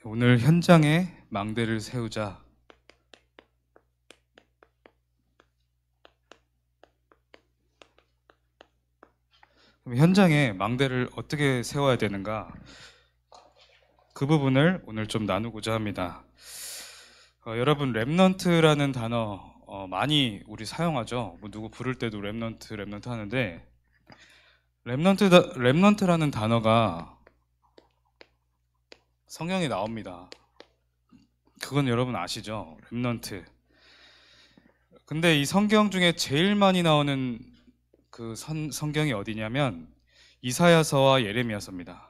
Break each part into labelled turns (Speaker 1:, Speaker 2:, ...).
Speaker 1: 오늘 현장에 망대를 세우자. 그럼 현장에 망대를 어떻게 세워야 되는가? 그 부분을 오늘 좀 나누고자 합니다. 여러분, 랩넌트라는 단어 많이 우리 사용하죠. 뭐 누구 부를 때도 랩넌트 하는데, 랩넌트라는 단어가 성경에 나옵니다. 그건 여러분 아시죠? 랩넌트. 근데 이 성경 중에 제일 많이 나오는 그 성경이 어디냐면 이사야서와 예레미야서입니다.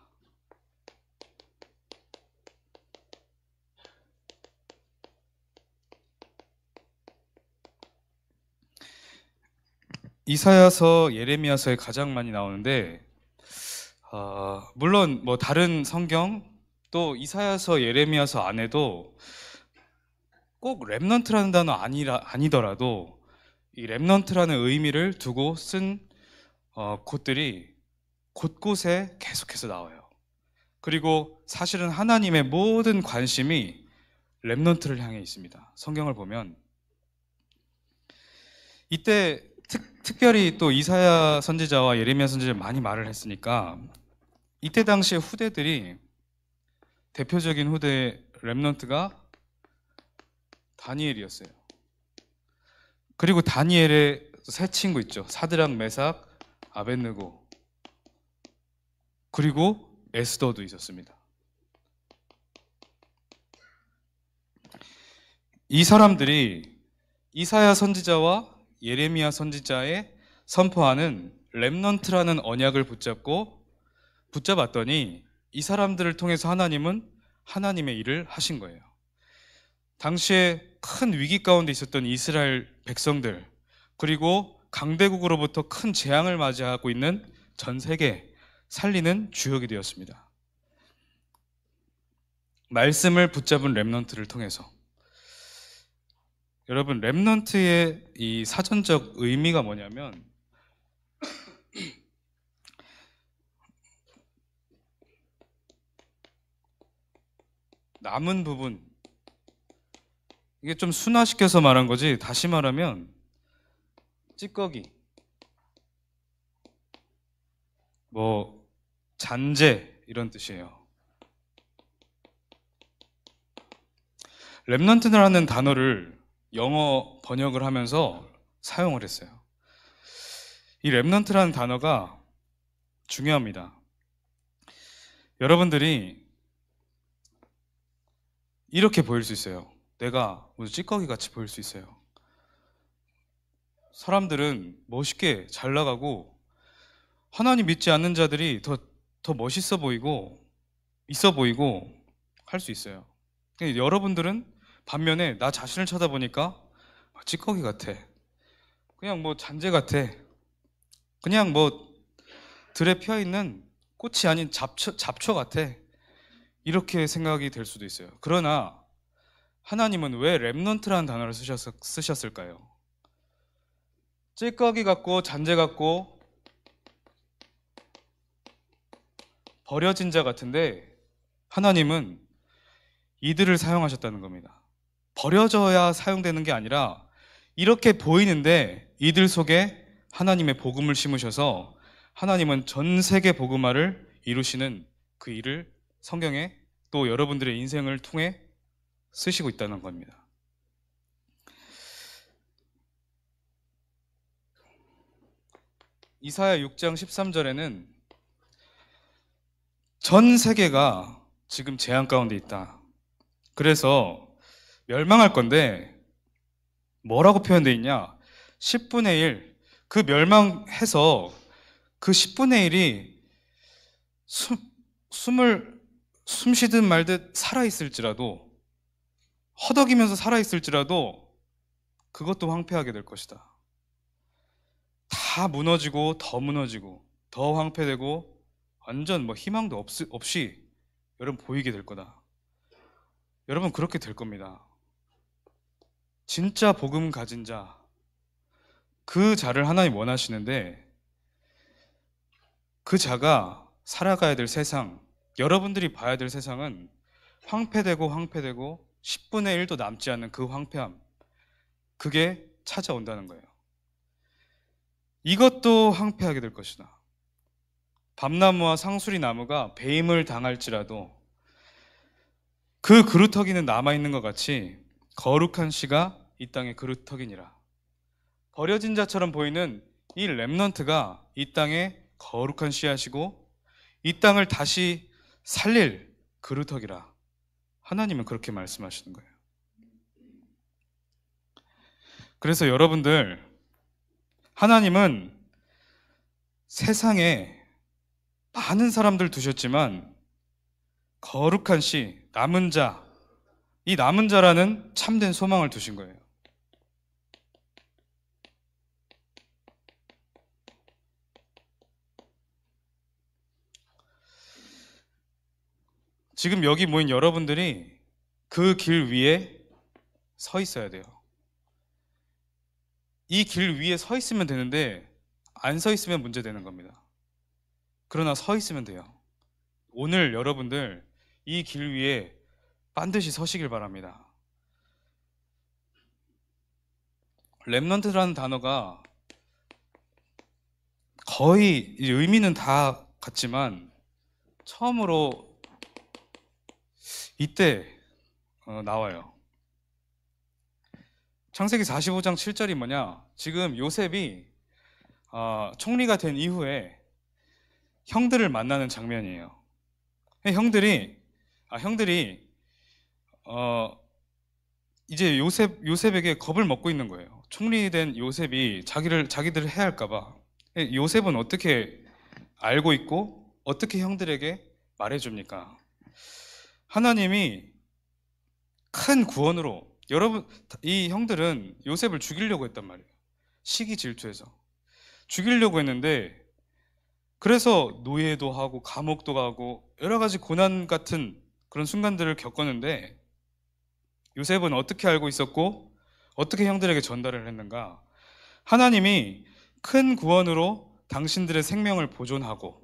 Speaker 1: 이사야서, 예레미야서에 가장 많이 나오는데 물론 뭐 다른 성경 또 이사야서, 예레미야서 안에도 꼭 랩넌트라는 단어 아니더라도 이 랩넌트라는 의미를 두고 쓴 곳들이 곳곳에 계속해서 나와요. 그리고 사실은 하나님의 모든 관심이 랩넌트를 향해 있습니다. 성경을 보면 이때 특별히 또 이사야 선지자와 예레미야 선지자가 많이 말을 했으니까 이때 당시에 후대들이 대표적인 후대 랩넌트가 다니엘이었어요. 그리고 다니엘의 세 친구 있죠. 사드락, 메삭, 아벳느고, 그리고 에스더도 있었습니다. 이 사람들이 이사야 선지자와 예레미야 선지자의 선포하는 렘넌트라는 언약을 붙잡았더니 이 사람들을 통해서 하나님은 하나님의 일을 하신 거예요. 당시에 큰 위기 가운데 있었던 이스라엘 백성들, 그리고 강대국으로부터 큰 재앙을 맞이하고 있는 전 세계 살리는 주역이 되었습니다. 말씀을 붙잡은 렘넌트를 통해서. 여러분, 렘넌트의 이 사전적 의미가 뭐냐면 남은 부분, 이게 좀 순화시켜서 말한 거지, 다시 말하면 찌꺼기, 뭐 잔재 이런 뜻이에요. 렘넌트라는 단어를 영어 번역을 하면서 사용을 했어요. 이 렘넌트라는 단어가 중요합니다. 여러분들이 이렇게 보일 수 있어요. 내가 무슨 찌꺼기 같이 보일 수 있어요. 사람들은 멋있게 잘 나가고 하나님 믿지 않는 자들이 더 멋있어 보이고 있어 보이고 할 수 있어요. 여러분들은 반면에 나 자신을 쳐다보니까 찌꺼기 같아. 그냥 뭐 잔재 같아. 그냥 뭐 들에 피어있는 꽃이 아닌 잡초 같아. 이렇게 생각이 될 수도 있어요. 그러나 하나님은 왜 렘넌트라는 단어를 쓰셨을까요? 찌꺼기 같고 잔재 같고 버려진 자 같은데 하나님은 이들을 사용하셨다는 겁니다. 버려져야 사용되는 게 아니라 이렇게 보이는데 이들 속에 하나님의 복음을 심으셔서 하나님은 전 세계 복음화를 이루시는 그 일을 성경에 또 여러분들의 인생을 통해 쓰시고 있다는 겁니다. 이사야 6장 13절에는 전 세계가 지금 재앙 가운데 있다. 그래서 멸망할 건데 뭐라고 표현되어 있냐? 10분의 1. 그 멸망해서 그 10분의 1이 숨 쉬든 말듯 살아있을지라도, 허덕이면서 살아있을지라도 그것도 황폐하게 될 것이다. 다 무너지고 더 무너지고 더 황폐되고 완전 뭐 희망도 없이 여러분 보이게 될 거다. 여러분 그렇게 될 겁니다. 진짜 복음 가진 자, 그 자를 하나님 원하시는데 그 자가 살아가야 될 세상, 여러분들이 봐야 될 세상은 황폐되고 10분의 1도 남지 않는 그 황폐함, 그게 찾아온다는 거예요. 이것도 황폐하게 될 것이다. 밤나무와 상수리 나무가 배임을 당할지라도 그 그루터기는 남아있는 것 같이 거룩한 씨가 이 땅의 그루터기니라. 버려진 자처럼 보이는 이 렘넌트가 이 땅의 거룩한 씨앗이고 이 땅을 다시 살릴 그루터기라. 하나님은 그렇게 말씀하시는 거예요. 그래서 여러분들, 하나님은 세상에 많은 사람들 두셨지만 거룩한 씨, 남은 자, 이 남은 자라는 참된 소망을 두신 거예요. 지금 여기 모인 여러분들이 그 길 위에 서 있어야 돼요. 이 길 위에 서 있으면 되는데 안 서 있으면 문제되는 겁니다. 그러나 서 있으면 돼요. 오늘 여러분들 이 길 위에 반드시 서시길 바랍니다. 렘넌트라는 단어가 거의 의미는 다 같지만 처음으로 이때 나와요. 창세기 45장 7절이 뭐냐? 지금 요셉이 총리가 된 이후에 형들을 만나는 장면이에요. 형들이 이제 요셉에게 겁을 먹고 있는 거예요. 총리된 요셉이 자기들을 해할까봐. 요셉은 어떻게 알고 있고 어떻게 형들에게 말해줍니까? 하나님이 큰 구원으로, 여러분, 이 형들은 요셉을 죽이려고 했단 말이에요. 시기 질투해서 죽이려고 했는데, 그래서 노예도 하고 감옥도 가고 여러 가지 고난 같은 그런 순간들을 겪었는데, 요셉은 어떻게 알고 있었고 어떻게 형들에게 전달을 했는가? 하나님이 큰 구원으로 당신들의 생명을 보존하고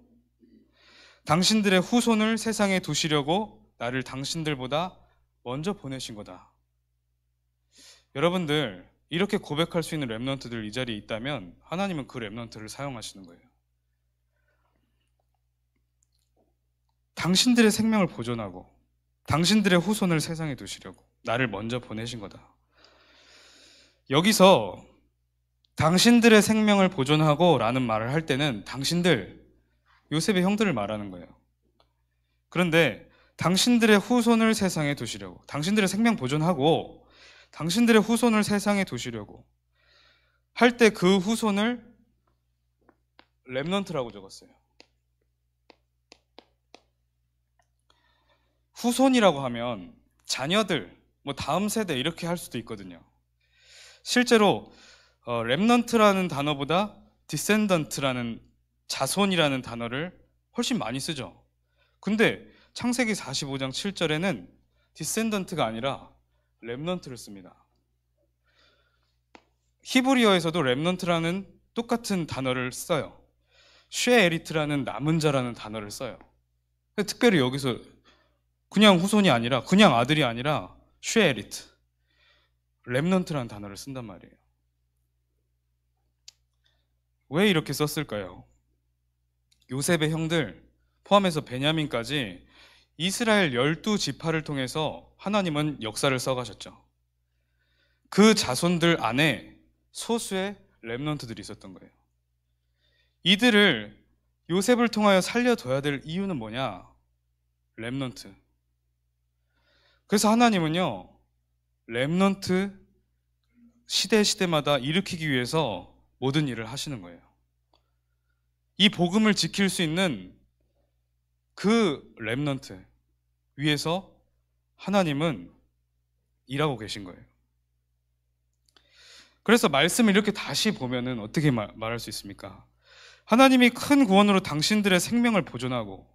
Speaker 1: 당신들의 후손을 세상에 두시려고 나를 당신들보다 먼저 보내신 거다. 여러분들, 이렇게 고백할 수 있는 렘넌트들 이 자리에 있다면 하나님은 그 렘넌트를 사용하시는 거예요. 당신들의 생명을 보존하고 당신들의 후손을 세상에 두시려고 나를 먼저 보내신 거다. 여기서 당신들의 생명을 보존하고 라는 말을 할 때는 당신들, 요셉의 형들을 말하는 거예요. 그런데 당신들의 후손을 세상에 두시려고, 당신들의 생명 보존하고 당신들의 후손을 세상에 두시려고 할 때 그 후손을 렘넌트라고 적었어요. 후손이라고 하면 자녀들, 다음 세대 이렇게 할 수도 있거든요. 실제로 렘넌트라는 단어보다 디센던트라는 자손이라는 단어를 훨씬 많이 쓰죠. 근데 창세기 45장 7절에는 디센던트가 아니라 렘넌트를 씁니다. 히브리어에서도 렘넌트라는 똑같은 단어를 써요. 쉐에리트라는 남은 자라는 단어를 써요. 특별히 여기서 그냥 후손이 아니라, 그냥 아들이 아니라 쉐에리트, 렘넌트라는 단어를 쓴단 말이에요. 왜 이렇게 썼을까요? 요셉의 형들 포함해서 베냐민까지 이스라엘 12지파를 통해서 하나님은 역사를 써가셨죠. 그 자손들 안에 소수의 렘넌트들이 있었던 거예요. 이들을 요셉을 통하여 살려둬야 될 이유는 뭐냐? 렘넌트. 그래서 하나님은요, 렘넌트 시대마다 일으키기 위해서 모든 일을 하시는 거예요. 이 복음을 지킬 수 있는 그 렘넌트 위해서 하나님은 일하고 계신 거예요. 그래서 말씀을 이렇게 다시 보면은 어떻게 말할 수 있습니까? 하나님이 큰 구원으로 당신들의 생명을 보존하고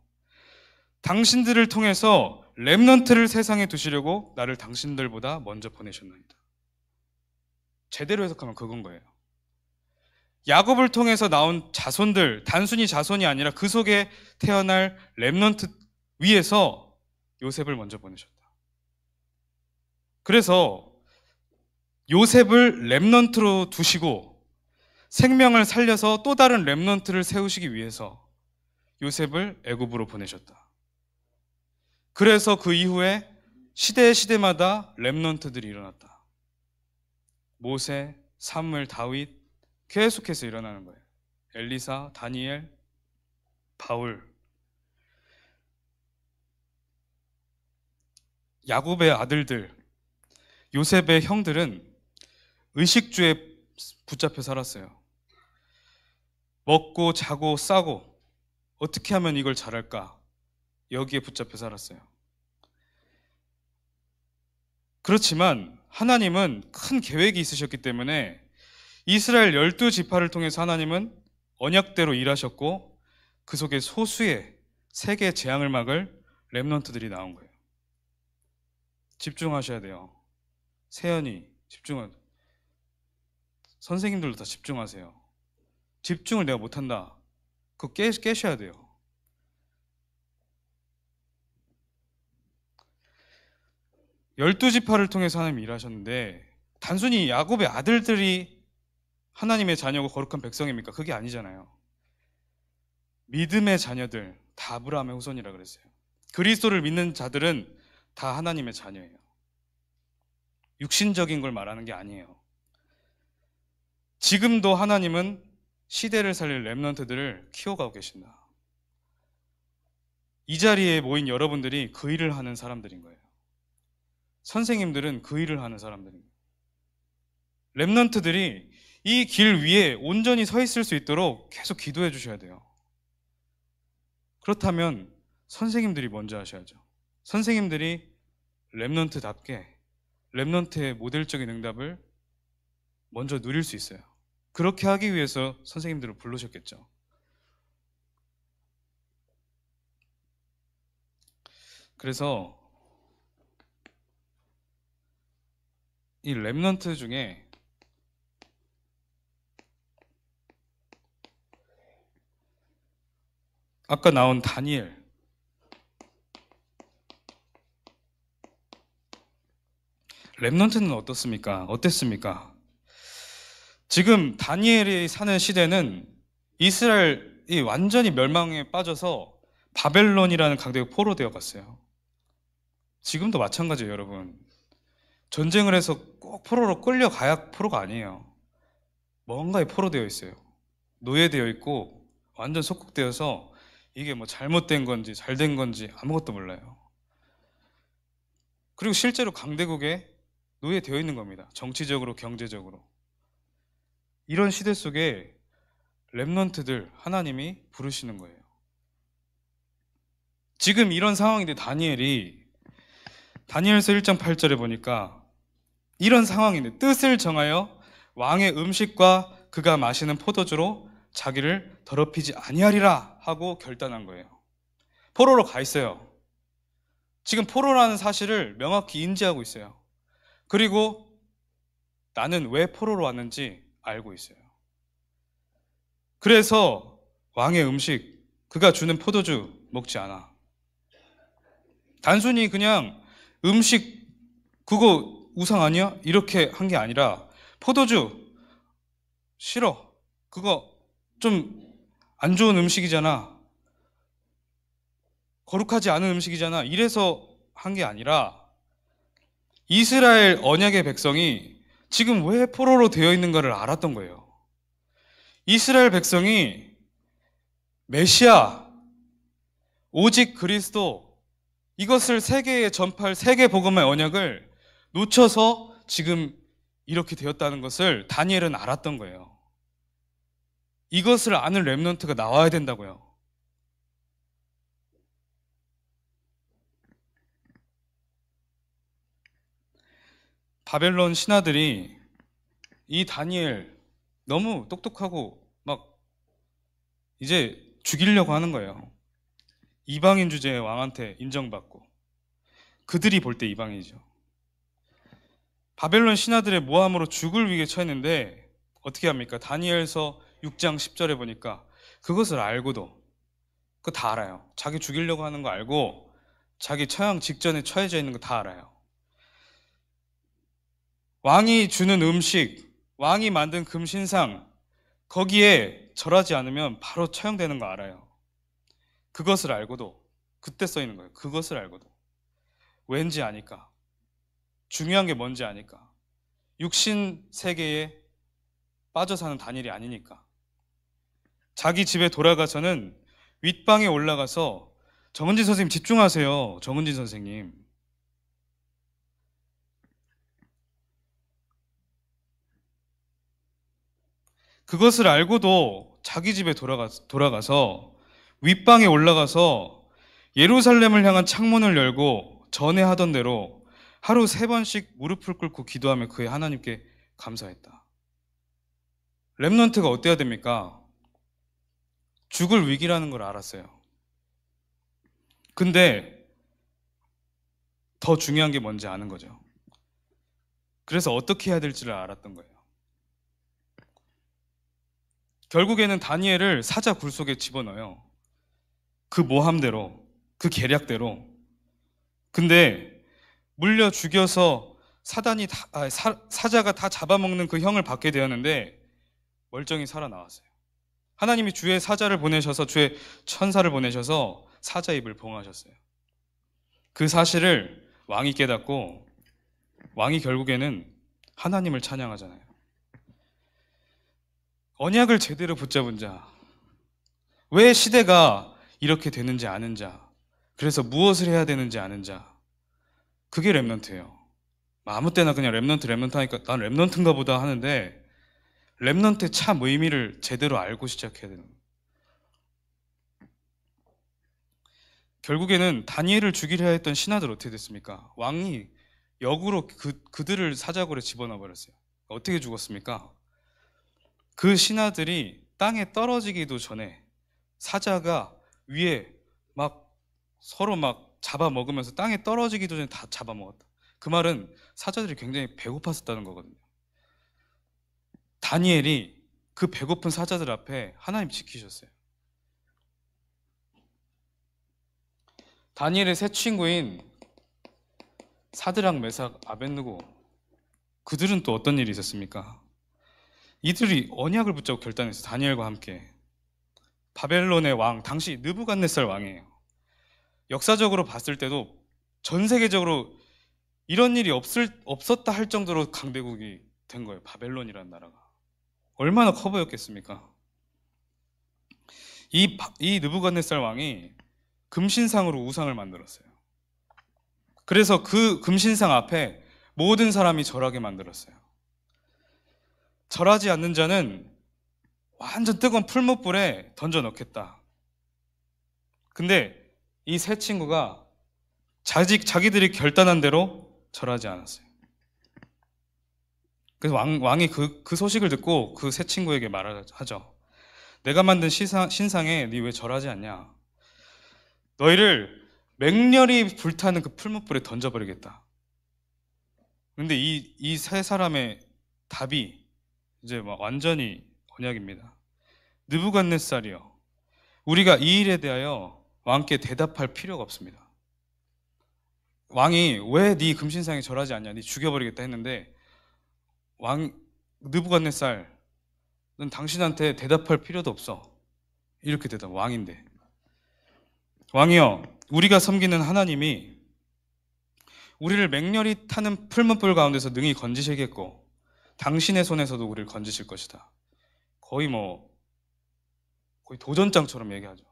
Speaker 1: 당신들을 통해서 렘넌트를 세상에 두시려고 나를 당신들보다 먼저 보내셨나이다. 제대로 해석하면 그건 거예요. 야곱을 통해서 나온 자손들, 단순히 자손이 아니라 그 속에 태어날 렘넌트 위에서 요셉을 먼저 보내셨다. 그래서 요셉을 렘넌트로 두시고 생명을 살려서 또 다른 렘넌트를 세우시기 위해서 요셉을 애굽으로 보내셨다. 그래서 그 이후에 시대마다 렘넌트들이 일어났다. 모세, 사무엘, 다윗 계속해서 일어나는 거예요. 엘리사, 다니엘, 바울. 야곱의 아들들, 요셉의 형들은 의식주에 붙잡혀 살았어요. 먹고 자고 싸고 어떻게 하면 이걸 잘할까? 여기에 붙잡혀 살았어요. 그렇지만 하나님은 큰 계획이 있으셨기 때문에 이스라엘 12지파를 통해서 하나님은 언약대로 일하셨고 그 속에 소수의 세계 재앙을 막을 렘넌트들이 나온 거예요. 집중하셔야 돼요. 세연이 집중하세요. 선생님들도 다 집중하세요. 집중을 내가 못한다. 그거 깨셔야 돼요. 열두 지파를 통해서 하나님이 일하셨는데 단순히 야곱의 아들들이 하나님의 자녀고 거룩한 백성입니까? 그게 아니잖아요. 믿음의 자녀들 다 아브라함의 후손이라 그랬어요. 그리스도를 믿는 자들은 다 하나님의 자녀예요. 육신적인 걸 말하는 게 아니에요. 지금도 하나님은 시대를 살릴 렘넌트들을 키워가고 계신다. 이 자리에 모인 여러분들이 그 일을 하는 사람들인 거예요. 선생님들은 그 일을 하는 사람들입니다. 렘넌트들이 이 길 위에 온전히 서 있을 수 있도록 계속 기도해 주셔야 돼요. 그렇다면 선생님들이 먼저 하셔야죠. 선생님들이 렘넌트답게 렘넌트의 모델적인 응답을 먼저 누릴 수 있어요. 그렇게 하기 위해서 선생님들을 부르셨겠죠. 그래서 이 렘넌트 중에 아까 나온 다니엘, 렘넌트는 어땠습니까? 지금 다니엘이 사는 시대는 이스라엘이 완전히 멸망에 빠져서 바벨론이라는 강대국 포로되어 갔어요. 지금도 마찬가지예요, 여러분. 전쟁을 해서 꼭 포로로 끌려가야 포로가 아니에요. 뭔가에 포로되어 있어요. 노예되어 있고 완전 속국되어서 이게 뭐 잘못된 건지 잘된 건지 아무것도 몰라요. 그리고 실제로 강대국에 노예되어 있는 겁니다. 정치적으로, 경제적으로. 이런 시대 속에 렘넌트들 하나님이 부르시는 거예요. 지금 이런 상황인데 다니엘서 1장 8절에 보니까 이런 상황인데 뜻을 정하여 왕의 음식과 그가 마시는 포도주로 자기를 더럽히지 아니하리라 하고 결단한 거예요. 포로로 가 있어요. 지금 포로라는 사실을 명확히 인지하고 있어요. 그리고 나는 왜 포로로 왔는지 알고 있어요. 그래서 왕의 음식, 그가 주는 포도주 먹지 않아. 단순히 그냥 음식 그거 우상 아니야? 이렇게 한 게 아니라 포도주 싫어. 그거 좀 안 좋은 음식이잖아. 거룩하지 않은 음식이잖아. 이래서 한 게 아니라 이스라엘 언약의 백성이 지금 왜 포로로 되어 있는가를 알았던 거예요. 이스라엘 백성이 메시아, 오직 그리스도, 이것을 세계에 전파할 세계 복음의 언약을 놓쳐서 지금 이렇게 되었다는 것을 다니엘은 알았던 거예요. 이것을 아는 렘넌트가 나와야 된다고요. 바벨론 신하들이 이 다니엘 너무 똑똑하고 막 이제 죽이려고 하는 거예요. 이방인 주제의 왕한테 인정받고. 그들이 볼 때 이방인이죠. 바벨론 신하들의 모함으로 죽을 위기에 처했는데 어떻게 합니까? 다니엘서 6장 10절에 보니까 그것을 알고도 그거 다 알아요. 자기 죽이려고 하는 거 알고 자기 처형 직전에 처해져 있는 거 다 알아요. 왕이 주는 음식, 왕이 만든 금신상, 거기에 절하지 않으면 바로 처형되는 거 알아요. 그것을 알고도, 그때 써 있는 거예요. 그것을 알고도. 왠지 아니까. 중요한 게 뭔지 아니까. 육신 세계에 빠져 사는 다니엘이 아니니까. 자기 집에 돌아가서는 윗방에 올라가서, 정은진 선생님 집중하세요. 정은진 선생님. 그것을 알고도 자기 집에 돌아가서 윗방에 올라가서 예루살렘을 향한 창문을 열고 전에 하던 대로 하루 3번씩 무릎을 꿇고 기도하며 그의 하나님께 감사했다. 렘넌트가 어때야 됩니까? 죽을 위기라는 걸 알았어요. 근데 더 중요한 게 뭔지 아는 거죠. 그래서 어떻게 해야 될지를 알았던 거예요. 결국에는 다니엘을 사자 굴 속에 집어넣어요. 그 모함대로, 그 계략대로. 근데 물려 죽여서 사자가 다 잡아먹는 그 형을 받게 되었는데 멀쩡히 살아나왔어요. 하나님이 주의 사자를 보내셔서, 주의 천사를 보내셔서 사자 입을 봉하셨어요. 그 사실을 왕이 깨닫고 왕이 결국에는 하나님을 찬양하잖아요. 언약을 제대로 붙잡은 자, 왜 시대가 이렇게 되는지 아는 자, 그래서 무엇을 해야 되는지 아는 자, 그게 렘넌트예요. 아무 때나 그냥 렘넌트 하니까 난 렘넌트인가 보다 하는데, 렘넌트의 참 의미를 제대로 알고 시작해야 되는 거예요. 결국에는 다니엘을 죽이려 했던 신하들 어떻게 됐습니까? 왕이 역으로 그들을 사자굴에 집어넣어 버렸어요. 어떻게 죽었습니까? 그 신하들이 땅에 떨어지기도 전에 사자가 위에 막 서로 막 잡아먹으면서 땅에 떨어지기도 전에 다 잡아먹었다. 그 말은 사자들이 굉장히 배고팠었다는 거거든요. 다니엘이 그 배고픈 사자들 앞에 하나님 지키셨어요. 다니엘의 새 친구인 사드락, 메삭, 아벳느고, 그들은 또 어떤 일이 있었습니까? 이들이 언약을 붙잡고 결단했어요. 다니엘과 함께. 바벨론의 왕, 당시 느부갓네살 왕이에요. 역사적으로 봤을 때도 전 세계적으로 이런 일이 없었다 할 정도로 강대국이 된 거예요. 바벨론이라는 나라가. 얼마나 커 보였겠습니까? 이 느부갓네살 왕이 금신상으로 우상을 만들었어요. 그래서 그 금신상 앞에 모든 사람이 절하게 만들었어요. 절하지 않는 자는 완전 뜨거운 풀무불에 던져 넣겠다. 근데 이 세 친구가 자기들이 결단한 대로 절하지 않았어요. 그래서 왕이 그 소식을 듣고 그 세 친구에게 말하죠. 내가 만든 신상에 네 왜 절하지 않냐? 너희를 맹렬히 불타는 그 풀무불에 던져버리겠다. 근데 이 세 사람의 답이 이제 완전히 언약입니다. 느부갓네살이여, 우리가 이 일에 대하여 왕께 대답할 필요가 없습니다. 왕이 왜 네 금신상에 절하지 않냐, 네 죽여버리겠다 했는데, 느부갓네살, 넌 당신한테 대답할 필요도 없어. 이렇게 대답. 왕인데. 왕이여, 우리가 섬기는 하나님이 우리를 맹렬히 타는 풀무불 가운데서 능히 건지시겠고 당신의 손에서도 우리를 건지실 것이다. 거의 도전장처럼 얘기하죠.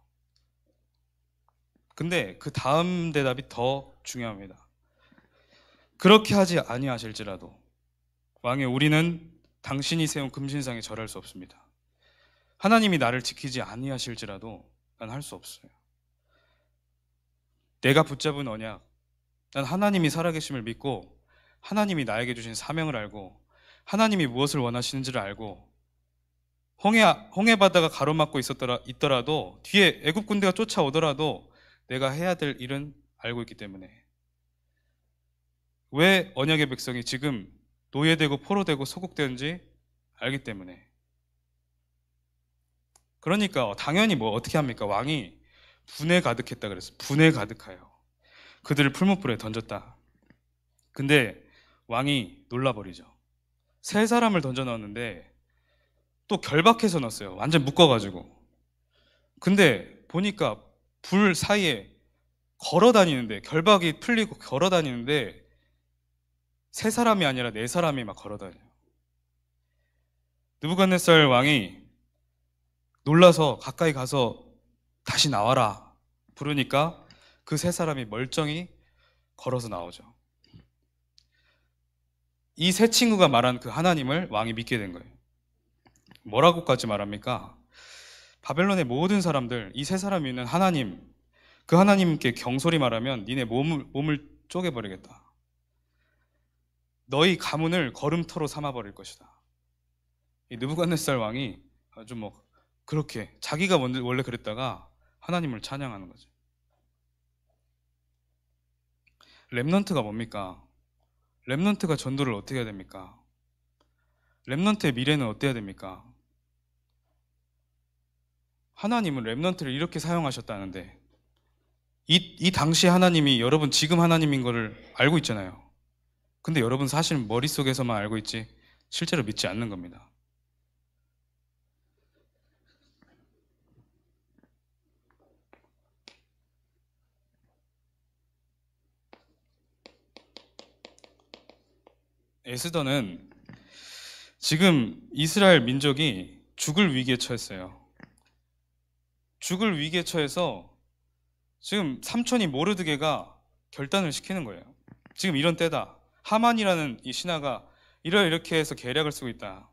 Speaker 1: 근데 그 다음 대답이 더 중요합니다. 그렇게 하지 아니하실지라도 왕이여, 우리는 당신이 세운 금신상에 절할 수 없습니다. 하나님이 나를 지키지 아니하실지라도 난 할 수 없어요. 내가 붙잡은 언약, 난 하나님이 살아계심을 믿고 하나님이 나에게 주신 사명을 알고 하나님이 무엇을 원하시는지를 알고 홍해 바다가 가로막고 있더라도 뒤에 애굽 군대가 쫓아오더라도 내가 해야 될 일은 알고 있기 때문에, 왜 언약의 백성이 지금 노예되고 포로되고 소국되는지 알기 때문에. 그러니까 당연히 어떻게 합니까? 왕이 분에 가득했다 그랬어요. 분에 가득하여 그들을 풀무불에 던졌다. 근데 왕이 놀라버리죠. 세 사람을 던져 넣었는데 또 결박해서 넣었어요. 완전 묶어가지고. 근데 보니까 불 사이에 걸어 다니는데, 결박이 풀리고 걸어 다니는데 세 사람이 아니라 네 사람이 막 걸어 다녀요. 느부갓네살 왕이 놀라서 가까이 가서 다시 나와라 부르니까 그 세 사람이 멀쩡히 걸어서 나오죠. 이 세 친구가 말한 그 하나님을 왕이 믿게 된 거예요. 뭐라고까지 말합니까? 바벨론의 모든 사람들, 이 세 사람이 있는 하나님, 그 하나님께 경솔히 말하면 니네 몸을 쪼개버리겠다. 너희 가문을 걸음터로 삼아버릴 것이다. 이 느부갓네살 왕이 아주 뭐 그렇게 자기가 원래 그랬다가 하나님을 찬양하는 거죠. 렘넌트가 뭡니까? 렘넌트가 전도를 어떻게 해야 됩니까? 렘넌트의 미래는 어때야 됩니까? 하나님은 렘넌트를 이렇게 사용하셨다는데 이 당시 하나님이 여러분 지금 하나님인 거를 알고 있잖아요. 근데 여러분 사실 머릿속에서만 알고 있지 실제로 믿지 않는 겁니다. 에스더는 지금 이스라엘 민족이 죽을 위기에 처했어요. 죽을 위기에 처해서 지금 삼촌이 모르드게가 결단을 시키는 거예요. 지금 이런 때다. 하만이라는 이 신하가 이렇게 해서 계략을 쓰고 있다.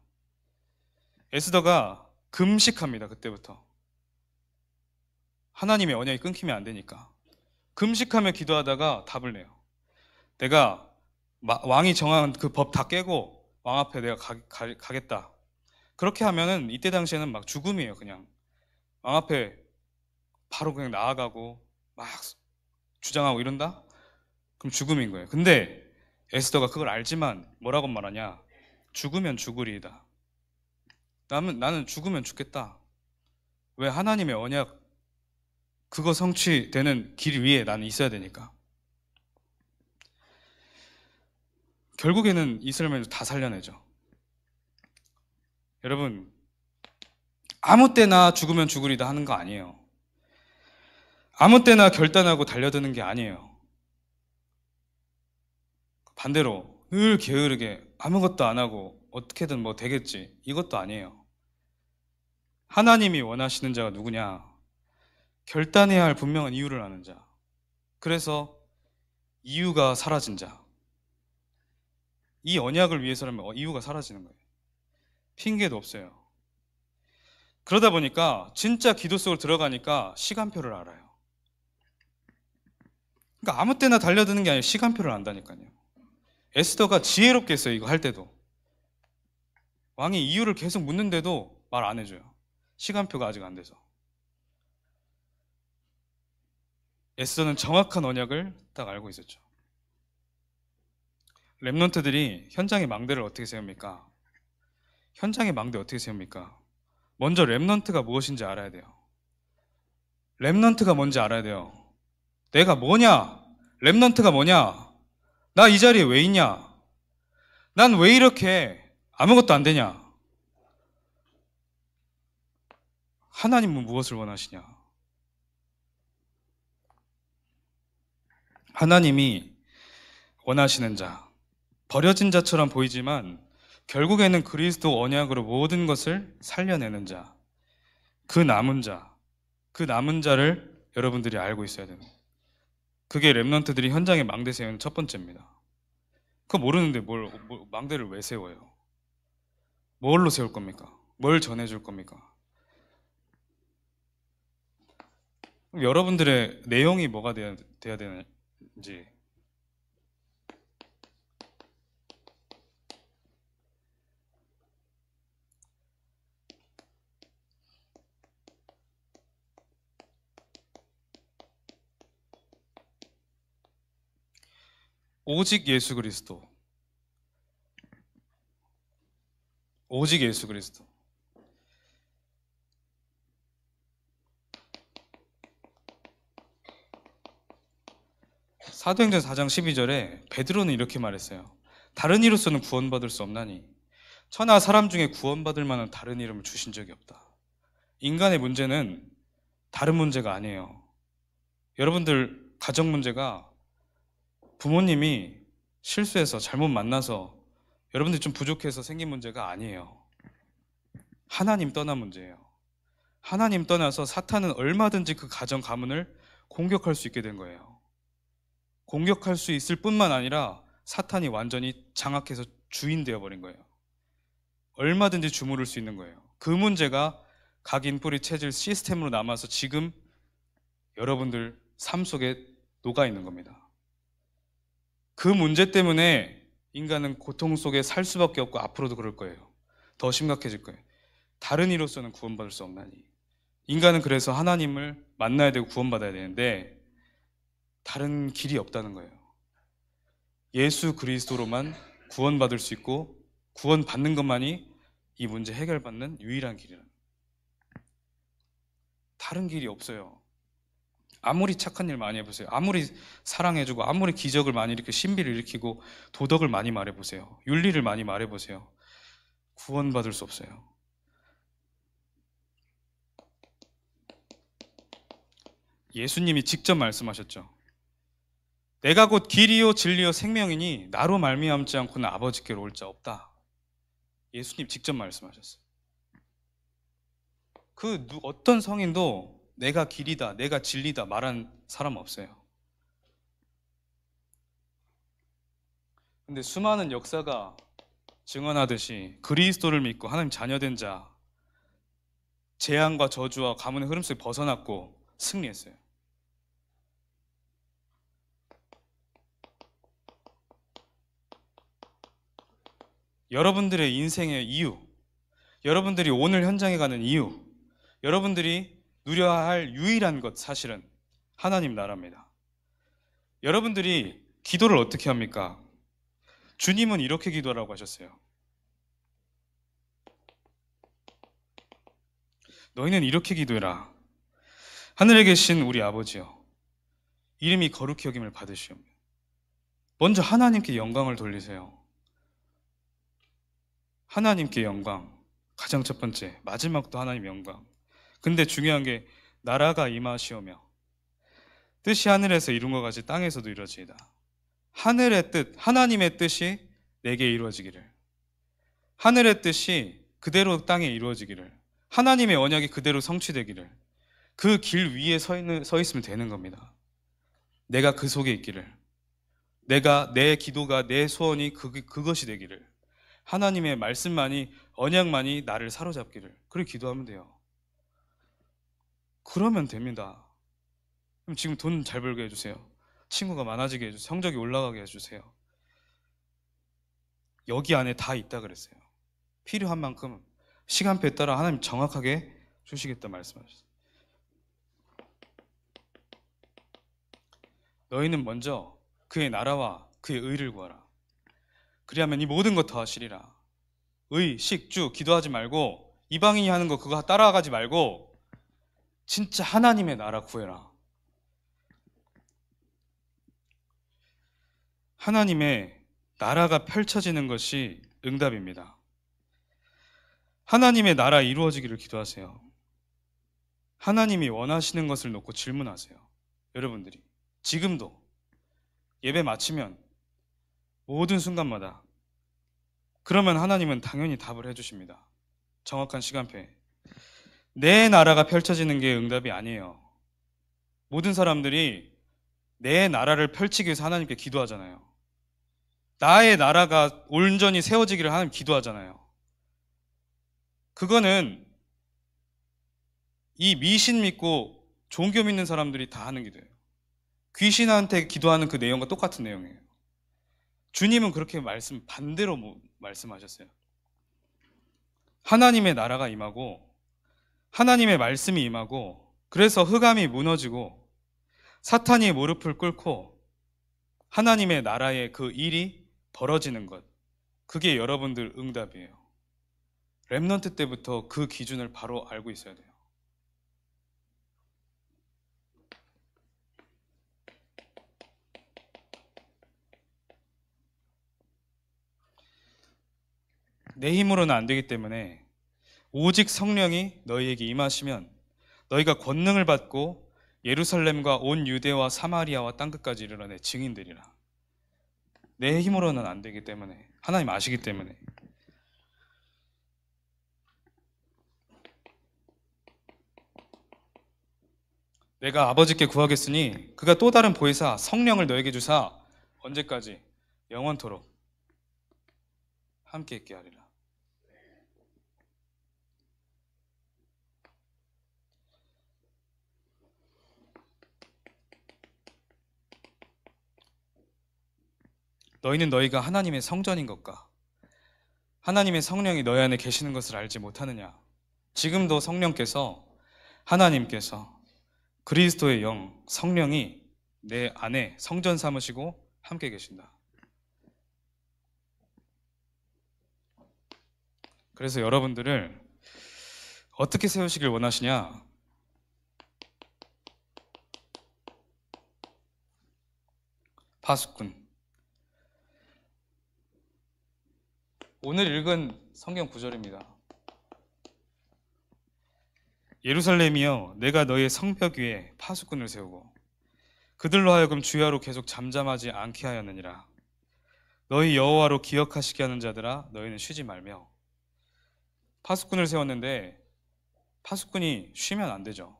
Speaker 1: 에스더가 금식합니다. 그때부터. 하나님의 언약이 끊기면 안 되니까. 금식하며 기도하다가 답을 내요. 내가 왕이 정한 그 법 다 깨고 왕 앞에 내가 가겠다. 그렇게 하면은 이때 당시에는 막 죽음이에요. 그냥 왕 앞에 바로 그냥 나아가고 막 주장하고 이런다? 그럼 죽음인 거예요. 근데 에스더가 그걸 알지만 뭐라고 말하냐? 죽으면 죽으리이다. 나는 죽으면 죽겠다. 왜? 하나님의 언약 그거 성취되는 길 위에 나는 있어야 되니까. 결국에는 이스라엘을 다 살려내죠. 여러분, 아무 때나 죽으면 죽으리다 하는 거 아니에요. 아무 때나 결단하고 달려드는 게 아니에요. 반대로 늘 게으르게 아무것도 안 하고 어떻게든 뭐 되겠지 이것도 아니에요. 하나님이 원하시는 자가 누구냐? 결단해야 할 분명한 이유를 아는 자. 그래서 이유가 사라진 자. 이 언약을 위해서라면 이유가 사라지는 거예요. 핑계도 없어요. 그러다 보니까 진짜 기도 속으로 들어가니까 시간표를 알아요. 그러니까 아무 때나 달려드는 게 아니라 시간표를 안다니까요. 에스더가 지혜롭게 했어요. 이거 할 때도. 왕이 이유를 계속 묻는데도 말 안 해줘요. 시간표가 아직 안 돼서. 에스더는 정확한 언약을 딱 알고 있었죠. 렘넌트들이 현장의 망대를 어떻게 세웁니까? 현장의 망대 어떻게 세웁니까? 먼저 렘넌트가 무엇인지 알아야 돼요. 렘넌트가 뭔지 알아야 돼요. 내가 뭐냐? 렘넌트가 뭐냐? 나 이 자리에 왜 있냐? 난 왜 이렇게 아무것도 안 되냐? 하나님은 무엇을 원하시냐? 하나님이 원하시는 자, 버려진 자처럼 보이지만 결국에는 그리스도 언약으로 모든 것을 살려내는 자, 그 남은 자를 여러분들이 알고 있어야 돼요. 그게 렘넌트들이 현장에 망대 세우는 첫 번째입니다. 그거 모르는데 망대를 왜 세워요? 뭘로 세울 겁니까? 뭘 전해줄 겁니까? 그럼 여러분들의 내용이 뭐가 돼야 되는지. 오직 예수 그리스도. 오직 예수 그리스도. 사도행전 4장 12절에 베드로는 이렇게 말했어요. 다른 이로서는 구원받을 수 없나니 천하 사람 중에 구원받을 만한 다른 이름을 주신 적이 없다. 인간의 문제는 다른 문제가 아니에요. 여러분들 가정 문제가 부모님이 실수해서 잘못 만나서 여러분들이 좀 부족해서 생긴 문제가 아니에요. 하나님 떠난 문제예요. 하나님 떠나서 사탄은 얼마든지 그 가정 가문을 공격할 수 있게 된 거예요. 공격할 수 있을 뿐만 아니라 사탄이 완전히 장악해서 주인 되어버린 거예요. 얼마든지 주무를 수 있는 거예요. 그 문제가 각인 뿌리 체질 시스템으로 남아서 지금 여러분들 삶 속에 녹아 있는 겁니다. 그 문제 때문에 인간은 고통 속에 살 수밖에 없고 앞으로도 그럴 거예요. 더 심각해질 거예요. 다른 이로서는 구원받을 수 없나니. 인간은 그래서 하나님을 만나야 되고 구원받아야 되는데 다른 길이 없다는 거예요. 예수 그리스도로만 구원받을 수 있고 구원받는 것만이 이 문제 해결받는 유일한 길이라는 거예요. 다른 길이 없어요. 아무리 착한 일 많이 해보세요. 아무리 사랑해주고 아무리 기적을 많이 일으키고 신비를 일으키고 도덕을 많이 말해보세요. 윤리를 많이 말해보세요. 구원받을 수 없어요. 예수님이 직접 말씀하셨죠. 내가 곧 길이요 진리요 생명이니 나로 말미암지 않고는 아버지께로 올 자 없다. 예수님 직접 말씀하셨어요. 그 어떤 성인도 내가 길이다, 내가 진리다 말한 사람 없어요. 근데 수많은 역사가 증언하듯이 그리스도를 믿고 하나님 자녀된 자, 재앙과 저주와 가문의 흐름 속에 벗어났고 승리했어요. 여러분들의 인생의 이유, 여러분들이 오늘 현장에 가는 이유, 여러분들이 누려야 할 유일한 것 사실은 하나님 나라입니다. 여러분들이 기도를 어떻게 합니까? 주님은 이렇게 기도하라고 하셨어요. 너희는 이렇게 기도해라. 하늘에 계신 우리 아버지여, 이름이 거룩히 여김을 받으시오며. 먼저 하나님께 영광을 돌리세요. 하나님께 영광, 가장 첫 번째. 마지막도 하나님 영광. 근데 중요한 게 나라가 임하시오며 뜻이 하늘에서 이룬 것 같이 땅에서도 이루어지이다. 하늘의 뜻, 하나님의 뜻이 내게 이루어지기를, 하늘의 뜻이 그대로 땅에 이루어지기를, 하나님의 언약이 그대로 성취되기를, 그 길 위에 서 있으면 되는 겁니다. 내가 그 속에 있기를, 내 기도가, 내 소원이 그것이 되기를, 하나님의 말씀만이, 언약만이 나를 사로잡기를, 그렇게 기도하면 돼요. 그러면 됩니다. 그럼 지금 돈 잘 벌게 해주세요. 친구가 많아지게 해주세요. 성적이 올라가게 해주세요. 여기 안에 다 있다 그랬어요. 필요한 만큼 시간표에 따라 하나님 정확하게 주시겠다 말씀하셨어요. 너희는 먼저 그의 나라와 그의 의를 구하라. 그리하면 이 모든 것 더하시리라. 의, 식, 주 기도하지 말고 이방인이 하는 거 그거 따라가지 말고 진짜 하나님의 나라 구해라. 하나님의 나라가 펼쳐지는 것이 응답입니다. 하나님의 나라 이루어지기를 기도하세요. 하나님이 원하시는 것을 놓고 질문하세요. 여러분들이 지금도 예배 마치면 모든 순간마다 그러면 하나님은 당연히 답을 해주십니다. 정확한 시간표에. 내 나라가 펼쳐지는 게 응답이 아니에요. 모든 사람들이 내 나라를 펼치기 위해서 하나님께 기도하잖아요. 나의 나라가 온전히 세워지기를 하나님 기도하잖아요. 그거는 이 미신 믿고 종교 믿는 사람들이 다 하는 기도예요. 귀신한테 기도하는 그 내용과 똑같은 내용이에요. 주님은 그렇게 반대로 말씀하셨어요. 하나님의 나라가 임하고 하나님의 말씀이 임하고 그래서 흑암이 무너지고 사탄이 무릎을 꿇고 하나님의 나라의 그 일이 벌어지는 것, 그게 여러분들 응답이에요. 렘넌트 때부터 그 기준을 바로 알고 있어야 돼요. 내 힘으로는 안 되기 때문에 오직 성령이 너희에게 임하시면 너희가 권능을 받고 예루살렘과 온 유대와 사마리아와 땅끝까지 이르러 내 증인되리라. 내 힘으로는 안 되기 때문에, 하나님 아시기 때문에. 내가 아버지께 구하겠으니 그가 또 다른 보혜사 성령을 너에게 주사 언제까지? 영원토록 함께 있게 하리라. 너희는 너희가 하나님의 성전인 것과 하나님의 성령이 너희 안에 계시는 것을 알지 못하느냐? 지금도 성령께서, 하나님께서, 그리스도의 영, 성령이 내 안에 성전 삼으시고 함께 계신다. 그래서 여러분들을 어떻게 세우시길 원하시냐? 파수꾼. 오늘 읽은 성경 구절입니다. 예루살렘이여, 내가 너희의 성벽 위에 파수꾼을 세우고 그들로 하여금 주야로 계속 잠잠하지 않게 하였느니라. 너희 여호와로 기억하시게 하는 자들아, 너희는 쉬지 말며. 파수꾼을 세웠는데 파수꾼이 쉬면 안 되죠.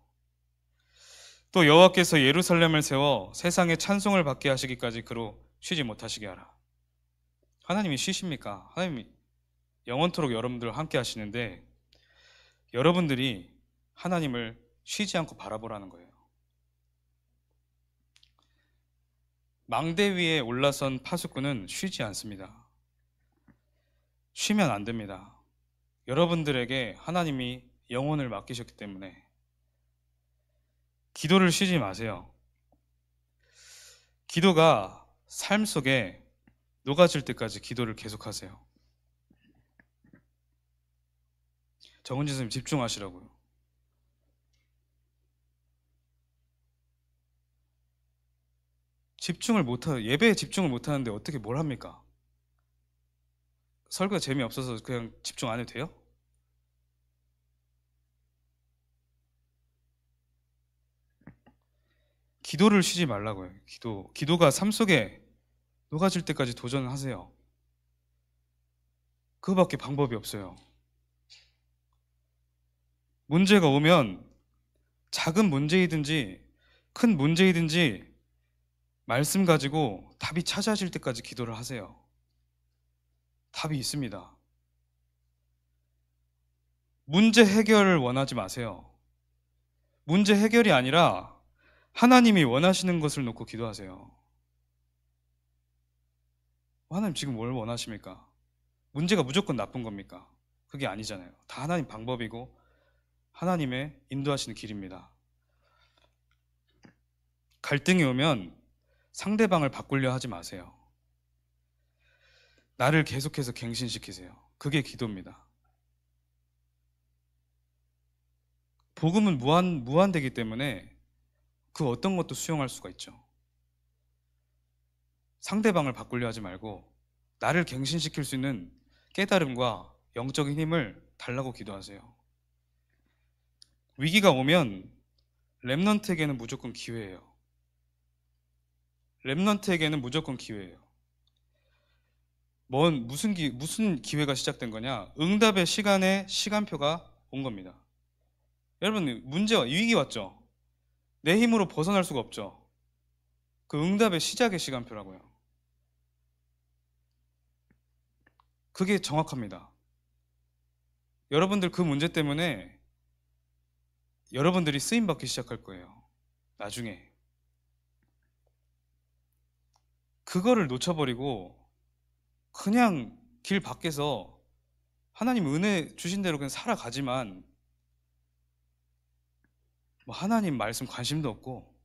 Speaker 1: 또 여호와께서 예루살렘을 세워 세상에 찬송을 받게 하시기까지 그로 쉬지 못하시게 하라. 하나님이 쉬십니까? 하나님이 영원토록 여러분들과 함께 하시는데 여러분들이 하나님을 쉬지 않고 바라보라는 거예요. 망대 위에 올라선 파수꾼은 쉬지 않습니다. 쉬면 안 됩니다. 여러분들에게 하나님이 영혼을 맡기셨기 때문에 기도를 쉬지 마세요. 기도가 삶 속에 녹아질 때까지 기도를 계속하세요. 정은지 선생님 집중하시라고요. 예배에 집중을 못하는데 어떻게 뭘 합니까? 설교가 재미없어서 그냥 집중 안 해도 돼요? 기도를 쉬지 말라고요. 기도가 삶 속에 녹아질 때까지 도전하세요. 그거밖에 방법이 없어요. 문제가 오면 작은 문제이든지 큰 문제이든지 말씀 가지고 답이 찾아질 때까지 기도를 하세요. 답이 있습니다. 문제 해결을 원하지 마세요. 문제 해결이 아니라 하나님이 원하시는 것을 놓고 기도하세요. 하나님 지금 뭘 원하십니까? 문제가 무조건 나쁜 겁니까? 그게 아니잖아요. 다 하나님 방법이고 하나님의 인도하시는 길입니다. 갈등이 오면 상대방을 바꾸려 하지 마세요. 나를 계속해서 갱신시키세요. 그게 기도입니다. 복음은 무한되기 때문에 그 어떤 것도 수용할 수가 있죠. 상대방을 바꾸려 하지 말고 나를 갱신시킬 수 있는 깨달음과 영적인 힘을 달라고 기도하세요. 위기가 오면 렘넌트에게는 무조건 기회예요. 렘넌트에게는 무조건 기회예요. 무슨 기회가 시작된 거냐? 응답의 시간표가 온 겁니다. 여러분, 위기 왔죠? 내 힘으로 벗어날 수가 없죠? 그 응답의 시작의 시간표라고요. 그게 정확합니다. 여러분들 그 문제 때문에 여러분들이 쓰임받기 시작할 거예요. 나중에. 그거를 놓쳐버리고 그냥 길 밖에서 하나님 은혜 주신 대로 그냥 살아가지만 하나님 말씀 관심도 없고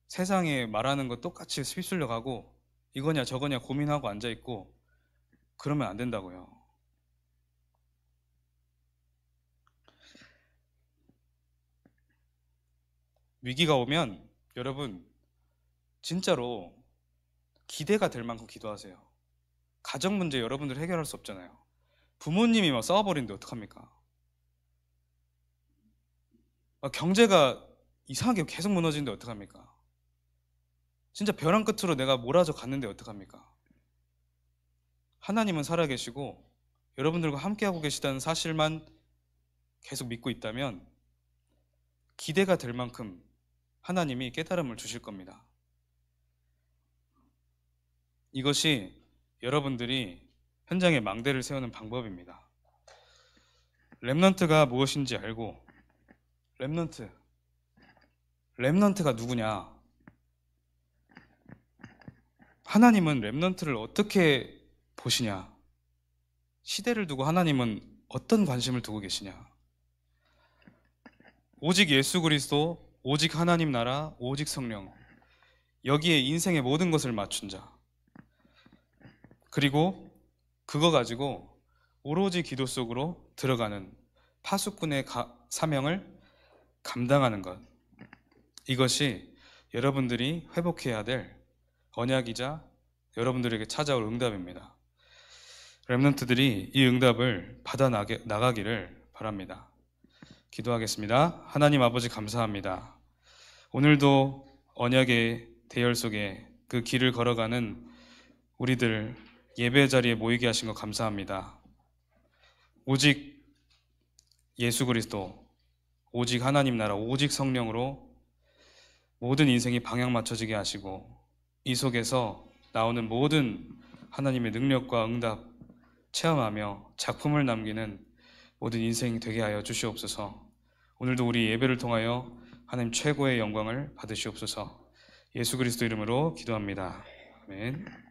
Speaker 1: 세상에 말하는 거 똑같이 휩쓸려 가고 이거냐 저거냐 고민하고 앉아있고 그러면 안 된다고요. 위기가 오면 여러분 진짜로 기대가 될 만큼 기도하세요. 가정 문제 여러분들 해결할 수 없잖아요. 부모님이 막 싸워버리는데 어떡합니까? 경제가 이상하게 계속 무너지는데 어떡합니까? 진짜 벼랑 끝으로 내가 몰아져 갔는데 어떡합니까? 하나님은 살아계시고 여러분들과 함께하고 계시다는 사실만 계속 믿고 있다면 기대가 될 만큼 하나님이 깨달음을 주실 겁니다. 이것이 여러분들이 현장에 망대를 세우는 방법입니다. 렘넌트가 무엇인지 알고, 렘넌트가 누구냐? 하나님은 렘넌트를 어떻게 보시냐? 시대를 두고 하나님은 어떤 관심을 두고 계시냐? 오직 예수 그리스도, 오직 하나님 나라, 오직 성령, 여기에 인생의 모든 것을 맞춘 자, 그리고 그거 가지고 오로지 기도 속으로 들어가는 파수꾼의 사명을 감당하는 것, 이것이 여러분들이 회복해야 될 언약이자 여러분들에게 찾아올 응답입니다. 렘넌트들이 이 응답을 받아 나가기를 바랍니다. 기도하겠습니다. 하나님 아버지 감사합니다. 오늘도 언약의 대열 속에 그 길을 걸어가는 우리들 예배 자리에 모이게 하신 것 감사합니다. 오직 예수 그리스도, 오직 하나님 나라, 오직 성령으로 모든 인생이 방향 맞춰지게 하시고 이 속에서 나오는 모든 하나님의 능력과 응답 체험하며 작품을 남기는 모든 인생이 되게 하여 주시옵소서. 오늘도 우리 예배를 통하여 하나님 최고의 영광을 받으시옵소서. 예수 그리스도 이름으로 기도합니다. 아멘.